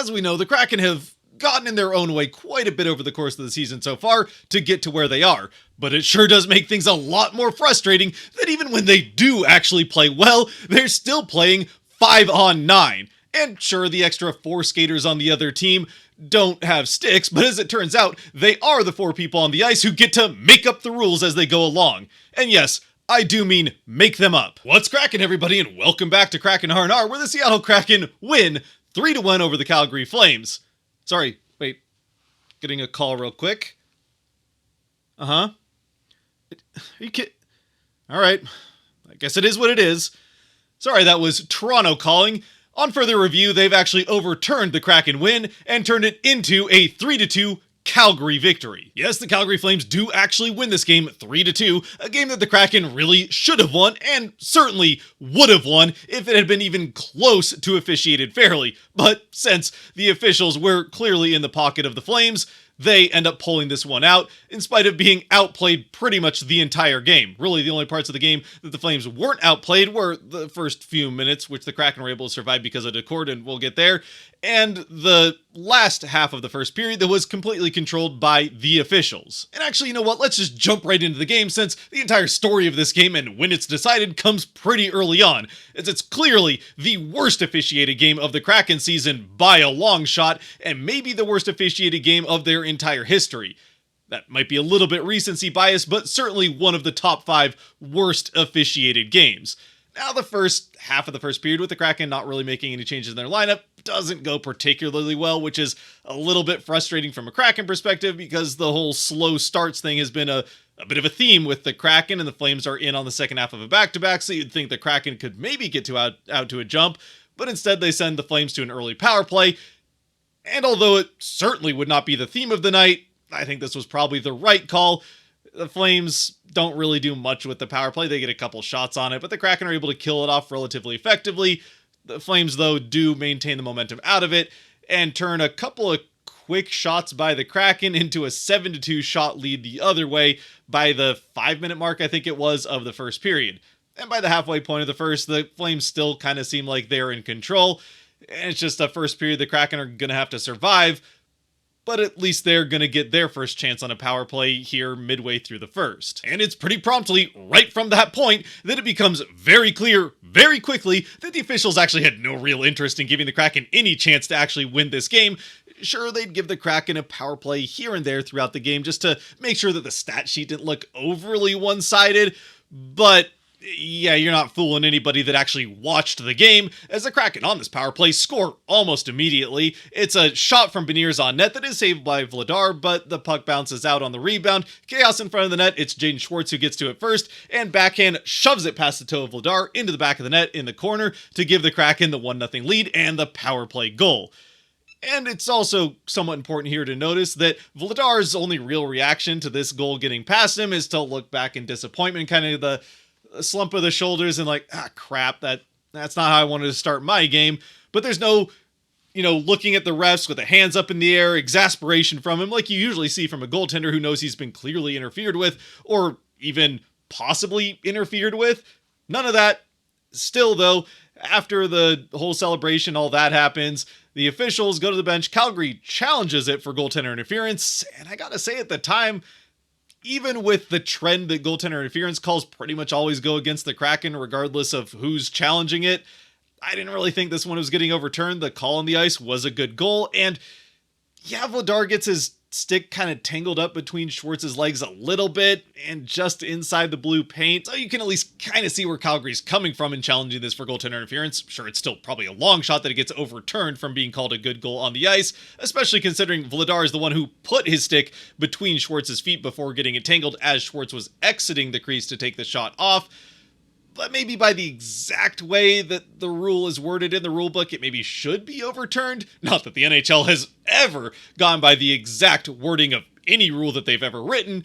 As we know, the Kraken have gotten in their own way quite a bit over the course of the season so far to get to where they are, but it sure does make things a lot more frustrating that even when they do actually play well, they're still playing 5-on-9. And sure, the extra 4 skaters on the other team don't have sticks, but as it turns out, they are the 4 people on the ice who get to make up the rules as they go along. And yes, I do mean make them up. What's cracking, everybody, and welcome back to Kraken R&R, where the Seattle Kraken win 3-1 over the Calgary Flames. Sorry, wait. Getting a call real quick. Are you kidding? Alright. I guess it is what it is. Sorry, that was Toronto calling. On further review, they've actually overturned the Kraken win and turned it into a 3-2 Calgary victory. Yes, the Calgary Flames do actually win this game 3-2, a game that the Kraken really should have won and certainly would have won if it had been even close to officiated fairly. But since the officials were clearly in the pocket of the Flames, they end up pulling this one out, in spite of being outplayed pretty much the entire game. Really, the only parts of the game that the Flames weren't outplayed were the first few minutes, which the Kraken were able to survive because of Decord, and we'll get there, and the last half of the first period that was completely controlled by the officials. And actually, you know what? Let's just jump right into the game, since the entire story of this game and when it's decided comes pretty early on, as it's clearly the worst officiated game of the Kraken season by a long shot, and maybe the worst officiated game of their entire history. That might be a little bit recency bias, but certainly one of the top 5 worst officiated games. Now, the first half of the first period with the Kraken not really making any changes in their lineup doesn't go particularly well, which is a little bit frustrating from a Kraken perspective because the whole slow starts thing has been a bit of a theme with the Kraken, and the Flames are in on the second half of a back-to-back, so you'd think the Kraken could maybe get out to a jump, but instead they send the Flames to an early power play. And although it certainly would not be the theme of the night, I think this was probably the right call. The Flames don't really do much with the power play. They get a couple shots on it, but the Kraken are able to kill it off relatively effectively. The Flames, though, do maintain the momentum out of it and turn a couple of quick shots by the Kraken into a 7-2 shot lead the other way by the 5-minute mark, I think it was, of the first period. And by the halfway point of the first, the Flames still kind of seem like they're in control. And it's just a first period the Kraken are going to have to survive, but at least they're going to get their first chance on a power play here midway through the first. And it's pretty promptly, right from that point, that it becomes very clear, very quickly, that the officials actually had no real interest in giving the Kraken any chance to actually win this game. Sure, they'd give the Kraken a power play here and there throughout the game just to make sure that the stat sheet didn't look overly one-sided, but yeah, you're not fooling anybody that actually watched the game, as the Kraken on this power play score almost immediately. It's a shot from Beniers on net that is saved by Vladar, but the puck bounces out on the rebound. Chaos in front of the net, it's Jaden Schwartz who gets to it first, and backhand shoves it past the toe of Vladar into the back of the net in the corner to give the Kraken the 1-0 lead and the power play goal. And it's also somewhat important here to notice that Vladar's only real reaction to this goal getting past him is to look back in disappointment, kind of the slump of the shoulders and like, crap, that's not how I wanted to start my game. But there's no, looking at the refs with the hands up in the air, exasperation from him like you usually see from a goaltender who knows he's been clearly interfered with or even possibly interfered with. None of that. Still, though, after the whole celebration, all that happens, the officials go to the bench. Calgary challenges it for goaltender interference, and I gotta say, at the time, even with the trend that goaltender interference calls pretty much always go against the Kraken regardless of who's challenging it, I didn't really think this one was getting overturned. The call on the ice was a good goal, and yeah, Vladar gets his stick kind of tangled up between Schwartz's legs a little bit and just inside the blue paint, so you can at least kind of see where Calgary's coming from in challenging this for goaltender interference. Sure, it's still probably a long shot that it gets overturned from being called a good goal on the ice, especially considering Vladar is the one who put his stick between Schwartz's feet before getting it tangled as Schwartz was exiting the crease to take the shot off. But maybe by the exact way that the rule is worded in the rulebook, it maybe should be overturned. Not that the NHL has ever gone by the exact wording of any rule that they've ever written.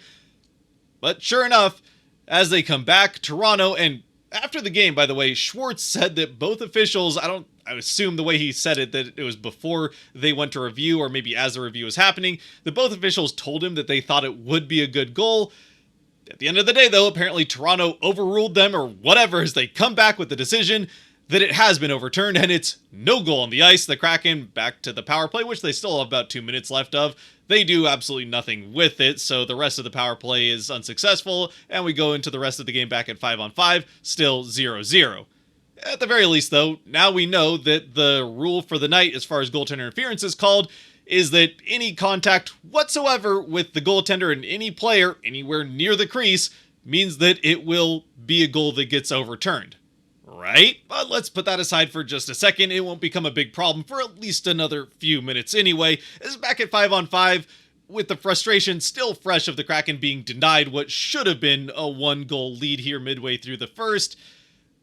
But sure enough, as they come back, Toronto, and after the game, by the way, Schwartz said that both officials, I assume the way he said it, that it was before they went to review, or maybe as the review was happening, that both officials told him that they thought it would be a good goal. At the end of the day, though, apparently Toronto overruled them or whatever as they come back with the decision. that it has been overturned, and it's no goal on the ice. The Kraken back to the power play, which they still have about 2 minutes left of. They do absolutely nothing with it, so the rest of the power play is unsuccessful, and we go into the rest of the game back at 5-on-5, still 0-0. At the very least, though, now we know that the rule for the night as far as goaltender interference is called is that any contact whatsoever with the goaltender and any player anywhere near the crease means that it will be a goal that gets overturned. Right? But let's put that aside for just a second. It won't become a big problem for at least another few minutes anyway, as back at 5-on-5, with the frustration still fresh of the Kraken being denied what should have been a 1-goal lead here midway through the first,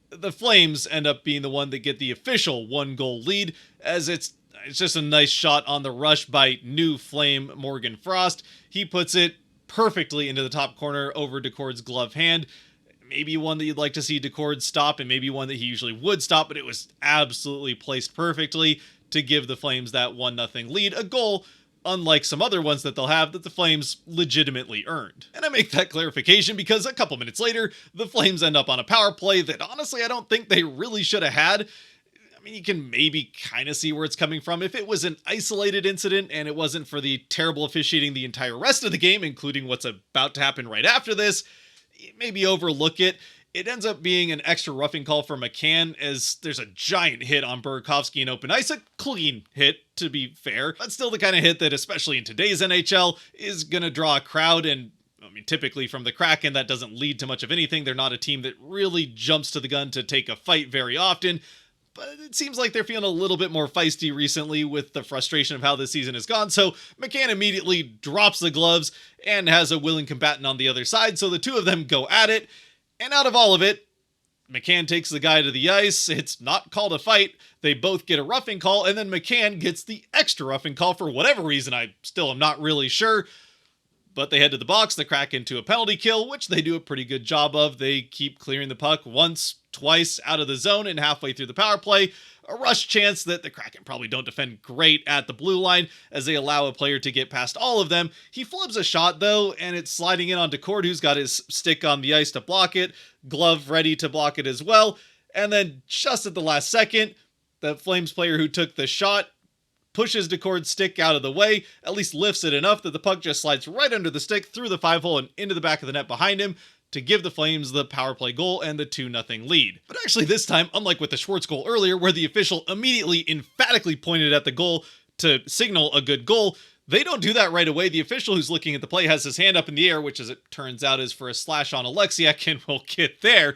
the Flames end up being the one that get the official 1-goal lead, as it's just a nice shot on the rush by new Flame Morgan Frost. He puts it perfectly into the top corner over Decord's glove hand. Maybe one that you'd like to see Decord stop, and maybe one that he usually would stop, but it was absolutely placed perfectly to give the Flames that 1-0 lead, a goal unlike some other ones that they'll have that the Flames legitimately earned. And I make that clarification because a couple minutes later, the Flames end up on a power play that honestly I don't think they really should have had. I mean, you can maybe kind of see where it's coming from. If it was an isolated incident and it wasn't for the terrible officiating the entire rest of the game, including what's about to happen right after this, maybe overlook it. It ends up being an extra roughing call for McCann, as there's a giant hit on Burakovsky in open ice. A clean hit, to be fair, but still the kind of hit that, especially in today's NHL, is going to draw a crowd. And I mean, typically from the Kraken, that doesn't lead to much of anything. They're not a team that really jumps to the gun to take a fight very often. But it seems like they're feeling a little bit more feisty recently with the frustration of how this season has gone. So McCann immediately drops the gloves and has a willing combatant on the other side. So the two of them go at it. And out of all of it, McCann takes the guy to the ice. It's not called a fight. They both get a roughing call. And then McCann gets the extra roughing call for whatever reason. I still am not really sure. But they head to the box, the Kraken to a penalty kill, which they do a pretty good job of. They keep clearing the puck once, twice out of the zone, and halfway through the power play, a rush chance that the Kraken probably don't defend great at the blue line as they allow a player to get past all of them. He flubs a shot though, and it's sliding in on Decord, who's got his stick on the ice to block it, glove ready to block it as well. And then just at the last second, the Flames player who took the shot pushes Decord's stick out of the way, at least lifts it enough that the puck just slides right under the stick, through the 5-hole and into the back of the net behind him to give the Flames the power play goal and the 2-0 lead. But actually this time, unlike with the Schwartz goal earlier, where the official immediately emphatically pointed at the goal to signal a good goal, they don't do that right away. The official who's looking at the play has his hand up in the air, which as it turns out is for a slash on Alexiak, and we'll get there.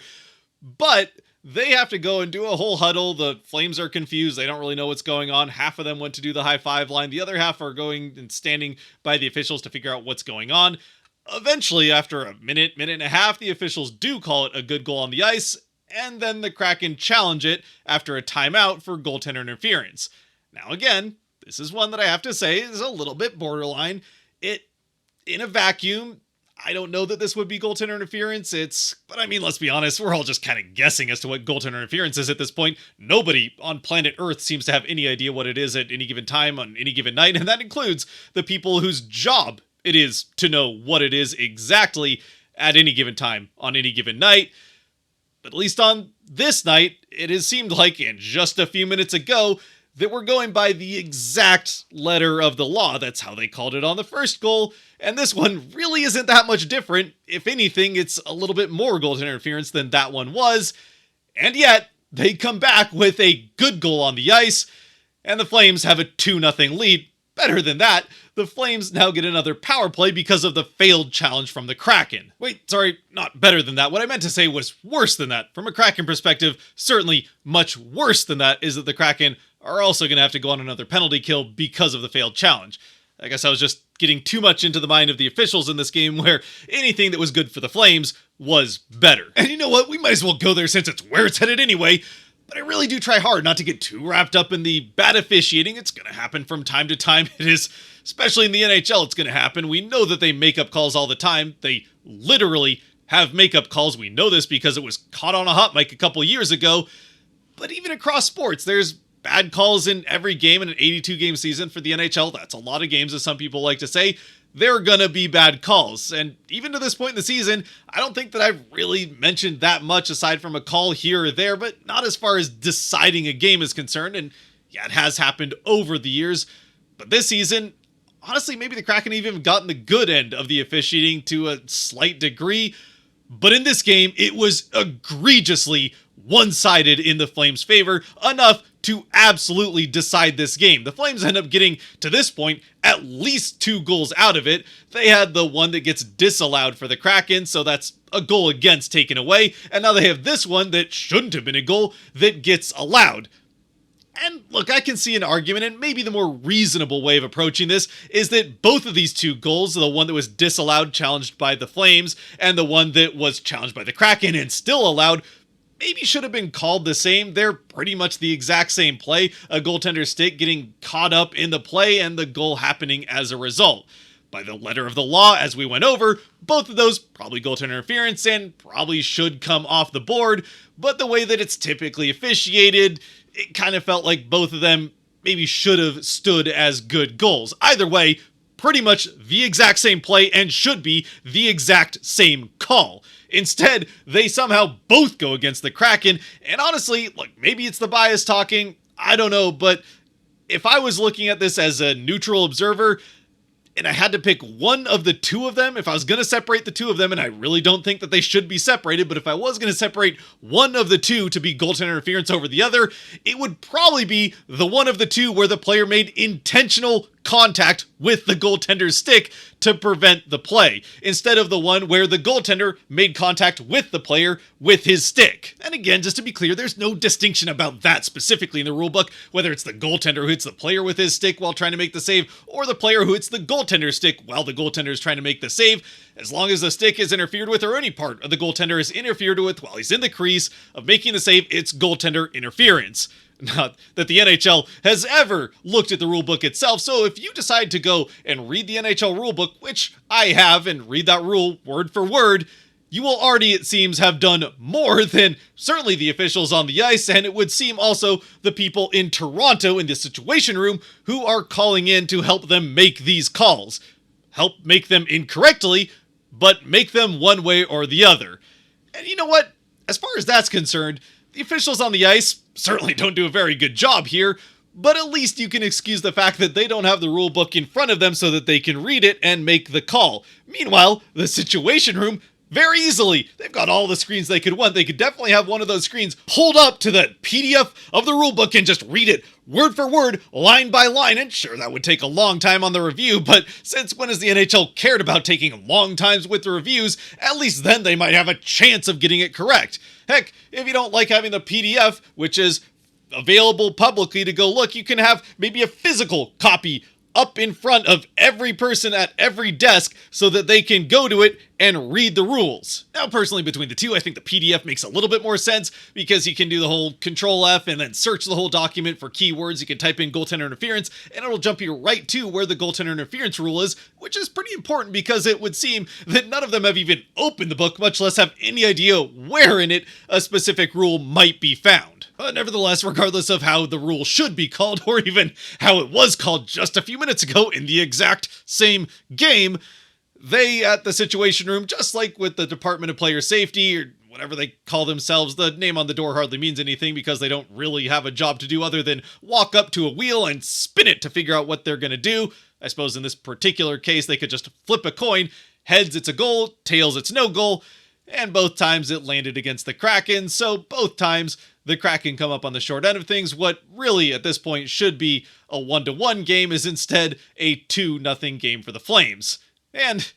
But they have to go and do a whole huddle. The Flames are confused. They don't really know what's going on. Half of them went to do the high five line. The other half are going and standing by the officials to figure out what's going on. Eventually, after a minute and a half, the officials do call it a good goal on the ice, and then the Kraken challenge it after a timeout for goaltender interference. Now again, this is one that I have to say is a little bit borderline. In a vacuum, I don't know that this would be goaltender interference. But I mean, let's be honest, we're all just kind of guessing as to what goaltender interference is at this point. Nobody on planet Earth seems to have any idea what it is at any given time on any given night, and that includes the people whose job it is to know what it is exactly at any given time on any given night. But at least on this night, it has seemed like, in just a few minutes ago, that we're going by the exact letter of the law. That's how they called it on the first goal. And this one really isn't that much different. If anything, it's a little bit more goaltender interference than that one was. And yet, they come back with a good goal on the ice, and the Flames have a 2-0 lead. Better than that, the Flames now get another power play because of the failed challenge from the Kraken. Wait, sorry, not better than that. What I meant to say was worse than that. From a Kraken perspective, certainly much worse than that is that the Kraken are also going to have to go on another penalty kill because of the failed challenge. I guess I was just getting too much into the mind of the officials in this game, where anything that was good for the Flames was better. And you know what? We might as well go there since it's where it's headed anyway. But I really do try hard not to get too wrapped up in the bad officiating. It's going to happen from time to time. It is, especially in the NHL, it's going to happen. We know that they make up calls all the time. They literally have makeup calls. We know this because it was caught on a hot mic a couple years ago. But even across sports, there's bad calls in every game in an 82-game season for the NHL. That's a lot of games, as some people like to say. there are gonna be bad calls. And even to this point in the season, I don't think that I've really mentioned that much aside from a call here or there, but not as far as deciding a game is concerned. And yeah, it has happened over the years. But this season, honestly, maybe the Kraken even gotten the good end of the officiating to a slight degree. But in this game, it was egregiously one-sided in the Flames' favor, enough to absolutely decide this game. The Flames end up getting, to this point, at least 2 goals out of it. They had the one that gets disallowed for the Kraken, so that's a goal against taken away, and now they have this one that shouldn't have been a goal that gets allowed. And look, I can see an argument, and maybe the more reasonable way of approaching this is that both of these 2 goals, the one that was disallowed, challenged by the Flames, and the one that was challenged by the Kraken and still allowed, maybe should have been called the same. They're pretty much the exact same play, a goaltender's stick getting caught up in the play and the goal happening as a result. By the letter of the law, as we went over, both of those probably goaltender interference and probably should come off the board, but the way that it's typically officiated, it kind of felt like both of them maybe should have stood as good goals. Either way, pretty much the exact same play and should be the exact same call. Instead, they somehow both go against the Kraken, and honestly, look, maybe it's the bias talking, I don't know, but if I was looking at this as a neutral observer, and I had to pick one of the 2 of them, if I was going to separate the 2 of them, and I really don't think that they should be separated, but if I was going to separate one of the 2 to be goaltender interference over the other, it would probably be the one of the 2 where the player made intentional contact with the goaltender's stick to prevent the play, instead of the one where the goaltender made contact with the player with his stick. And again, just to be clear, there's no distinction about that specifically in the rulebook, whether it's the goaltender who hits the player with his stick while trying to make the save, or the player who hits the goaltender's stick while the goaltender is trying to make the save. As long as the stick is interfered with or any part of the goaltender is interfered with while he's in the crease of making the save, it's goaltender interference. Not that the NHL has ever looked at the rulebook itself, so if you decide to go and read the NHL rulebook, which I have, and read that rule word for word, you will already, it seems, have done more than certainly the officials on the ice, and it would seem also the people in Toronto in the Situation Room who are calling in to help them make these calls. Help make them incorrectly, but make them one way or the other. And you know what? As far as that's concerned, the officials on the ice certainly don't do a very good job here, but at least you can excuse the fact that they don't have the rule book in front of them so that they can read it and make the call. Meanwhile, the Situation Room, very easily, they've got all the screens they could want. They could definitely have one of those screens pulled up to the PDF of the rulebook and just read it word for word, line by line. And sure, that would take a long time on the review, but since when has the NHL cared about taking long times with the reviews? At least then they might have a chance of getting it correct. Heck, if you don't like having the PDF, which is available publicly to go look, you can have maybe a physical copy up in front of every person at every desk so that they can go to it and read the rules. Now, personally, between the 2, I think the PDF makes a little bit more sense because you can do the whole Control F and then search the whole document for keywords. You can type in goaltender interference and it'll jump you right to where the goaltender interference rule is, which is pretty important because it would seem that none of them have even opened the book, much less have any idea where in it a specific rule might be found. But nevertheless, regardless of how the rule should be called, or even how it was called just a few minutes ago in the exact same game, they at the Situation Room, just like with the Department of Player Safety, or whatever they call themselves, the name on the door hardly means anything because they don't really have a job to do other than walk up to a wheel and spin it to figure out what they're going to do. I suppose in this particular case, they could just flip a coin. Heads, it's a goal. Tails, it's no goal. And both times it landed against the Kraken, so both times the Kraken come up on the short end of things. What really at this point should be a 1-1 game is instead a 2-0 game for the Flames. And,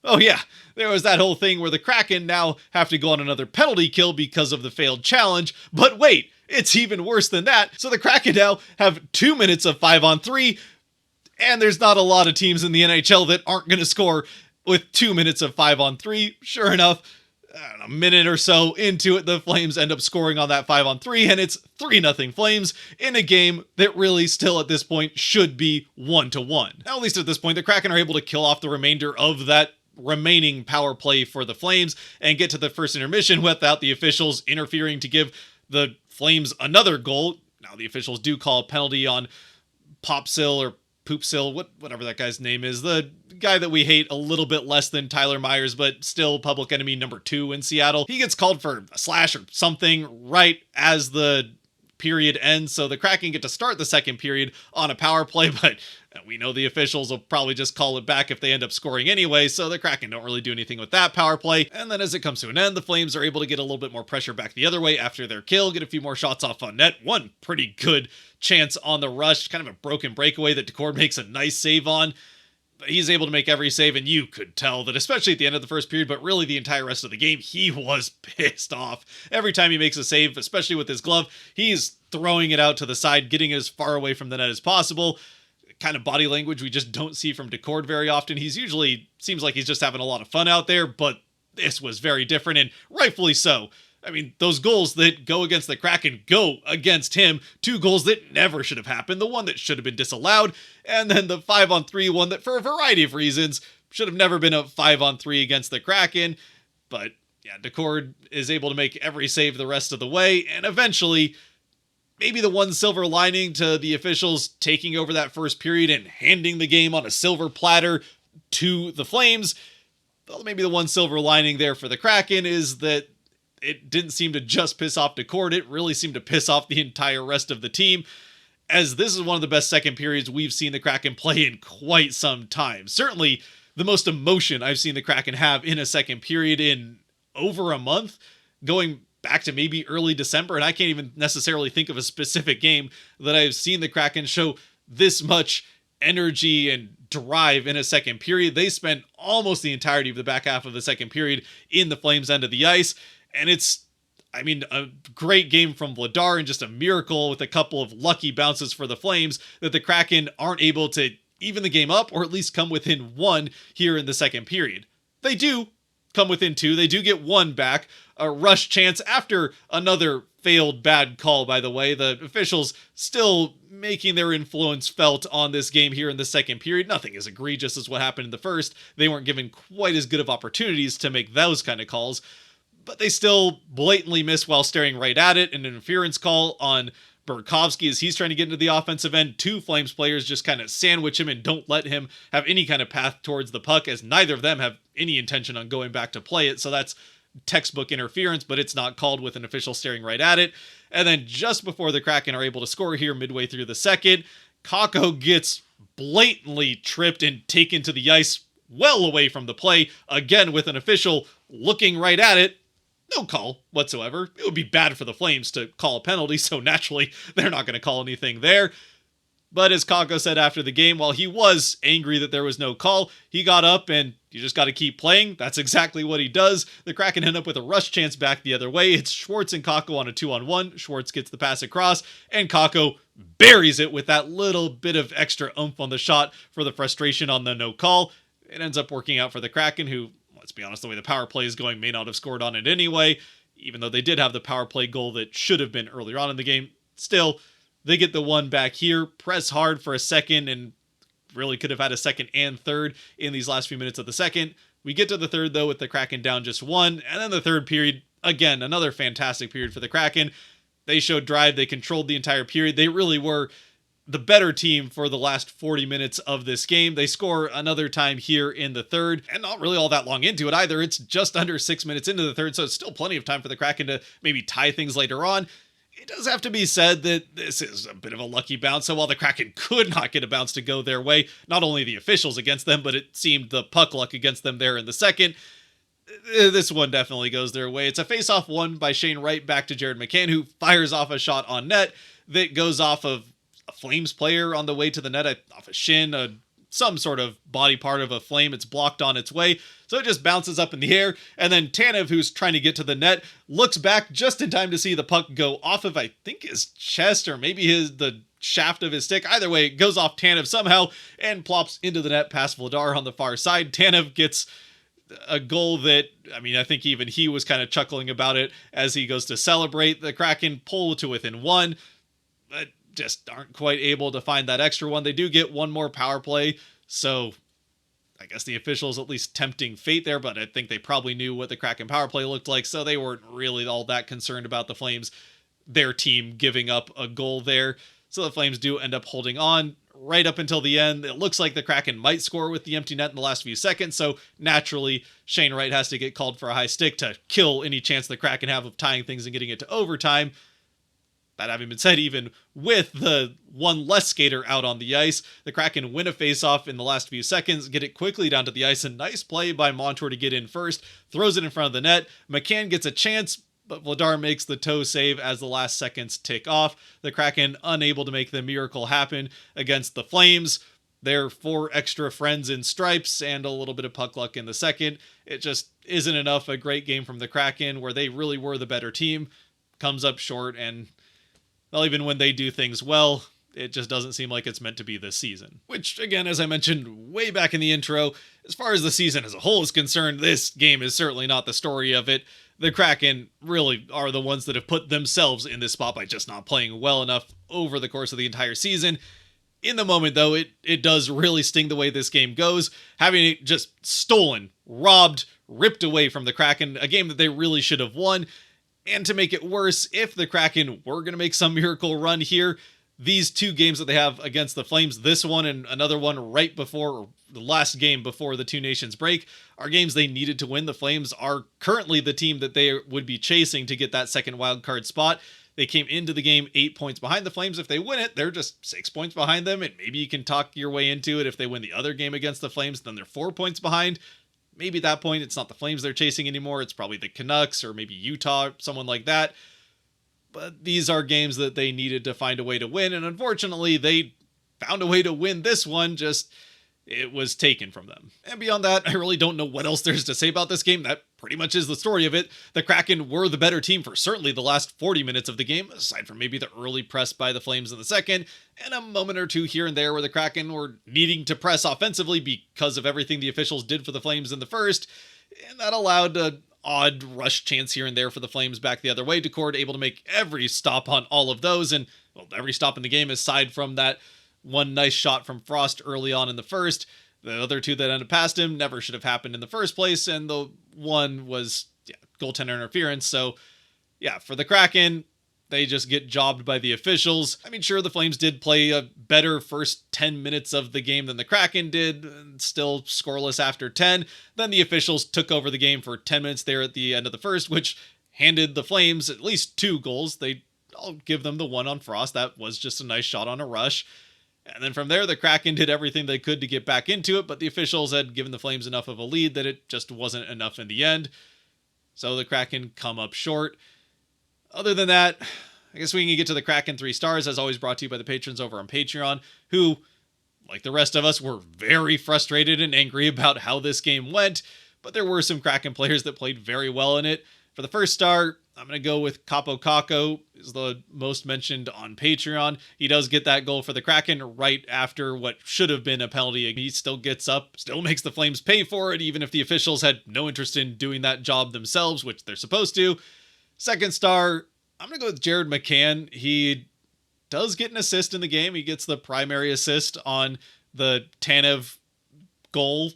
oh yeah, there was that whole thing where the Kraken now have to go on another penalty kill because of the failed challenge. But wait, it's even worse than that. So the Kraken now have 2 minutes of 5-on-3, and there's not a lot of teams in the NHL that aren't going to score with 2 minutes of 5-on-3. Sure enough, a minute or so into it, the Flames end up scoring on that 5-on-3, and it's 3-0 Flames in a game that really still at this point should be 1-1. Now, at least at this point, the Kraken are able to kill off the remainder of that remaining power play for the Flames and get to the first intermission without the officials interfering to give the Flames another goal. Now, the officials do call a penalty on Popsill or Poopsill, whatever that guy's name is, the guy that we hate a little bit less than Tyler Myers, but still public enemy number 2 in Seattle. He gets called for a slash or something right as the period ends, so the Kraken get to start the second period on a power play, but we know the officials will probably just call it back if they end up scoring anyway, so the Kraken don't really do anything with that power play. And then as it comes to an end, the Flames are able to get a little bit more pressure back the other way after their kill, get a few more shots off on net, one pretty good chance on the rush, kind of a broken breakaway that Decord makes a nice save on. But he's able to make every save, and you could tell that, especially at the end of the first period, but really the entire rest of the game, he was pissed off. Every time he makes a save, especially with his glove, he's throwing it out to the side, getting as far away from the net as possible. Kind of body language we just don't see from Decord very often. He's usually, seems like he's just having a lot of fun out there, but this was very different, and rightfully so. I mean, those goals that go against the Kraken go against him. 2 goals that never should have happened. The one that should have been disallowed, and then the 5-on-3 one that, for a variety of reasons, should have never been a 5-on-3 against the Kraken. But yeah, Decord is able to make every save the rest of the way, and eventually, maybe the one silver lining to the officials taking over that first period and handing the game on a silver platter to the Flames, well, maybe the one silver lining there for the Kraken is that it didn't seem to just piss off Decord, it really seemed to piss off the entire rest of the team, as this is one of the best second periods we've seen the Kraken play in quite some time. Certainly the most emotion I've seen the Kraken have in a second period in over a month, going back to maybe early December, and I can't even necessarily think of a specific game that I've seen the Kraken show this much energy and drive in a second period. They spent almost the entirety of the back half of the second period in the Flames' end of the ice, and it's, I mean, a great game from Vladar and just a miracle with a couple of lucky bounces for the Flames that the Kraken aren't able to even the game up or at least come within 1 here in the second period. They do come within 2. They do get 1 back, a rush chance after another failed bad call, by the way. The officials still making their influence felt on this game here in the second period. Nothing as egregious as what happened in the first. They weren't given quite as good of opportunities to make those kind of calls, but they still blatantly miss while staring right at it. An interference call on Burakovsky as he's trying to get into the offensive end. 2 Flames players just kind of sandwich him and don't let him have any kind of path towards the puck, as neither of them have any intention on going back to play it. So that's textbook interference, but it's not called with an official staring right at it. And then just before the Kraken are able to score here midway through the second, Kakko gets blatantly tripped and taken to the ice well away from the play, again with an official looking right at it. No call whatsoever. It would be bad for the Flames to call a penalty, so naturally they're not going to call anything there. But as Kakko said after the game, while he was angry that there was no call, he got up and you just got to keep playing. That's exactly what he does. The Kraken end up with a rush chance back the other way. It's Schwartz and Kakko on a 2-on-1. Schwartz gets the pass across, and Kakko buries it with that little bit of extra oomph on the shot for the frustration on the no call. It ends up working out for the Kraken, who, let's be honest, the way the power play is going, may not have scored on it anyway, even though they did have the power play goal that should have been earlier on in the game. Still, they get the 1 back here, press hard for a second, and really could have had a second and third in these last few minutes of the second. We get to the third, though, with the Kraken down just 1, and then the third period, again, another fantastic period for the Kraken. They showed drive, they controlled the entire period. They really were the better team for the last 40 minutes of this game. They score another time here in the third, and not really all that long into it either. It's just under 6 minutes into the third, so it's still plenty of time for the Kraken to maybe tie things later on. It does have to be said that this is a bit of a lucky bounce, so while the Kraken could not get a bounce to go their way, not only the officials against them, but it seemed the puck luck against them there in the second, this one definitely goes their way. It's a face-off won by Shane Wright back to Jared McCann, who fires off a shot on net that goes off of a Flames player on the way to the net, off a shin, some sort of body part of a Flame. It's blocked on its way, so it just bounces up in the air, and then Tanev, who's trying to get to the net, looks back just in time to see the puck go off of, I think, his chest, or maybe the shaft of his stick. Either way, it goes off Tanev somehow and plops into the net past Vladar on the far side. Tanev gets a goal that, I mean, I think even he was kind of chuckling about it as he goes to celebrate. The Kraken pull to within 1, but just aren't quite able to find that extra one. They do get 1 more power play, so I guess the officials at least tempting fate there, but I think they probably knew what the Kraken power play looked like, so they weren't really all that concerned about the Flames, their team, giving up a goal there. So the Flames do end up holding on. right up until the end. It looks like the Kraken might score with the empty net in the last few seconds, so naturally, Shane Wright has to get called for a high stick to kill any chance the Kraken have of tying things and getting it to overtime. That having been said, even with the one less skater out on the ice, the Kraken win a faceoff in the last few seconds, get it quickly down to the ice. A nice play by Montour to get in first, throws it in front of the net. McCann gets a chance, but Vladar makes the toe save as the last seconds tick off. The Kraken unable to make the miracle happen against the Flames. Their 4 extra friends in stripes and a little bit of puck luck in the second. It just isn't enough. A great game from the Kraken where they really were the better team comes up short, and well, even when they do things well, it just doesn't seem like it's meant to be this season. Which, again, as I mentioned way back in the intro, as far as the season as a whole is concerned, this game is certainly not the story of it. The Kraken really are the ones that have put themselves in this spot by just not playing well enough over the course of the entire season. In the moment, though, it does really sting the way this game goes. Having it just stolen, robbed, ripped away from the Kraken, a game that they really should have won. And to make it worse, if the Kraken were going to make some miracle run here, these 2 games that they have against the Flames, this one and another one right before, or the last game before the 2 nations break, are games they needed to win. The Flames are currently the team that they would be chasing to get that second wildcard spot. They came into the game 8 points behind the Flames. If they win it, they're just 6 points behind them, and maybe you can talk your way into it. If they win the other game against the Flames, then they're 4 points behind. Maybe at that point, it's not the Flames they're chasing anymore. It's probably the Canucks or maybe Utah, someone like that. But these are games that they needed to find a way to win. And unfortunately, they found a way to win this one. Just it was taken from them. And beyond that, I really don't know what else there's to say about this game. That pretty much is the story of it. The Kraken were the better team for certainly the last 40 minutes of the game, aside from maybe the early press by the Flames in the second, and a moment or two here and there where the Kraken were needing to press offensively because of everything the officials did for the Flames in the first, and that allowed an odd rush chance here and there for the Flames back the other way. Decord able to make every stop on all of those, and well, every stop in the game aside from that one nice shot from Frost early on in the first. The other 2 that ended past him never should have happened in the first place, and the one was goaltender interference. So, yeah, for the Kraken, they just get jobbed by the officials. I mean, sure, the Flames did play a better first 10 minutes of the game than the Kraken did, and still scoreless after 10. Then the officials took over the game for 10 minutes there at the end of the first, which handed the Flames at least 2 goals. I'll give them the one on Frost. That was just a nice shot on a rush. And then from there, the Kraken did everything they could to get back into it, but the officials had given the Flames enough of a lead that it just wasn't enough in the end. So the Kraken come up short. Other than that, I guess we can get to the Kraken 3 stars, as always brought to you by the patrons over on Patreon, who, like the rest of us, were very frustrated and angry about how this game went, but there were some Kraken players that played very well in it. For the first star, I'm going to go with Capo Caco, is the most mentioned on Patreon. He does get that goal for the Kraken right after what should have been a penalty. He still gets up, still makes the Flames pay for it, even if the officials had no interest in doing that job themselves, which they're supposed to. Second star, I'm going to go with Jared McCann. He does get an assist in the game. He gets the primary assist on the Tanev goal.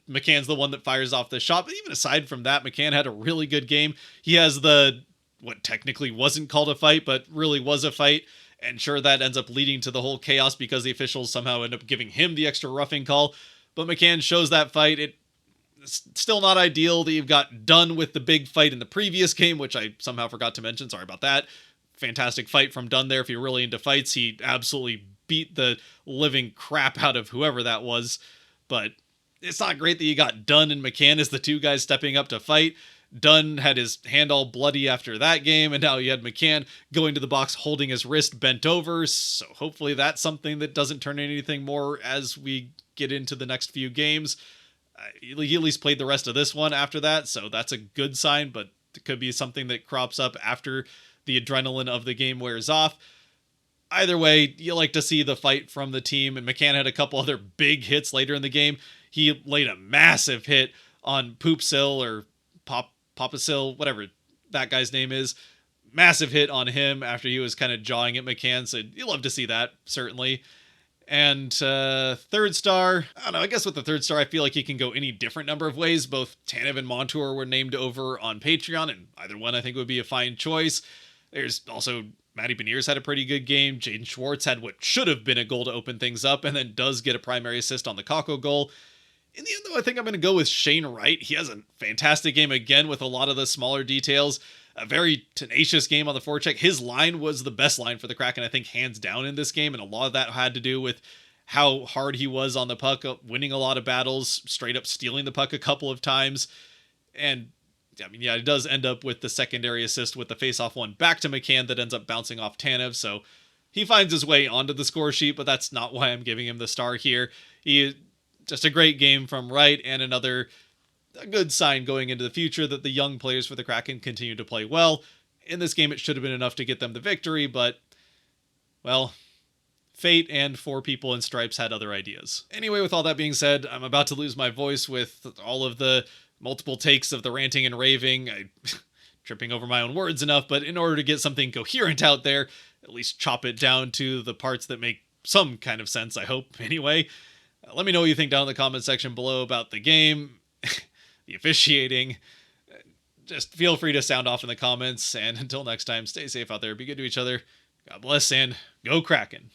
McCann's the one that fires off the shot. But even aside from that, McCann had a really good game. He has what technically wasn't called a fight, but really was a fight. And sure, that ends up leading to the whole chaos because the officials somehow end up giving him the extra roughing call. But McCann shows that fight. It's still not ideal that you've got done with the big fight in the previous game, which I somehow forgot to mention. Sorry about that. Fantastic fight from Dunn there. If you're really into fights, he absolutely beat the living crap out of whoever that was. But it's not great that you got Dunn and McCann as the 2 guys stepping up to fight. Dunn had his hand all bloody after that game, and now you had McCann going to the box holding his wrist bent over, so hopefully that's something that doesn't turn into anything more as we get into the next few games. He at least played the rest of this one after that, so that's a good sign, but it could be something that crops up after the adrenaline of the game wears off. Either way, you like to see the fight from the team, and McCann had a couple other big hits later in the game. He laid a massive hit on Poopsill or Papasil, whatever that guy's name is. Massive hit on him after he was kind of jawing at McCann, so you love to see that, certainly. And third star, I don't know, I guess with the third star, I feel like he can go any different number of ways. Both Tanev and Montour were named over on Patreon, and either one I think would be a fine choice. There's also Matty Beniers had a pretty good game. Jaden Schwartz had what should have been a goal to open things up, and then does get a primary assist on the Kako goal. In the end, though, I think I'm going to go with Shane Wright. He has a fantastic game again with a lot of the smaller details. A very tenacious game on the forecheck. His line was the best line for the Kraken, I think, hands down in this game, and a lot of that had to do with how hard he was on the puck, winning a lot of battles, straight up stealing the puck a couple of times. And I mean, yeah, it does end up with the secondary assist with the face-off one back to McCann that ends up bouncing off Tanev, so he finds his way onto the score sheet, but that's not why I'm giving him the star here. Just a great game from Wright, and a good sign going into the future that the young players for the Kraken continue to play well. In this game, it should have been enough to get them the victory, but, well, fate and 4 people in stripes had other ideas. Anyway, with all that being said, I'm about to lose my voice with all of the multiple takes of the ranting and raving. I tripping over my own words enough, but in order to get something coherent out there, at least chop it down to the parts that make some kind of sense, I hope, anyway. Let me know what you think down in the comment section below about the game, the officiating. Just feel free to sound off in the comments, and until next time, stay safe out there, be good to each other, God bless, and go Kraken.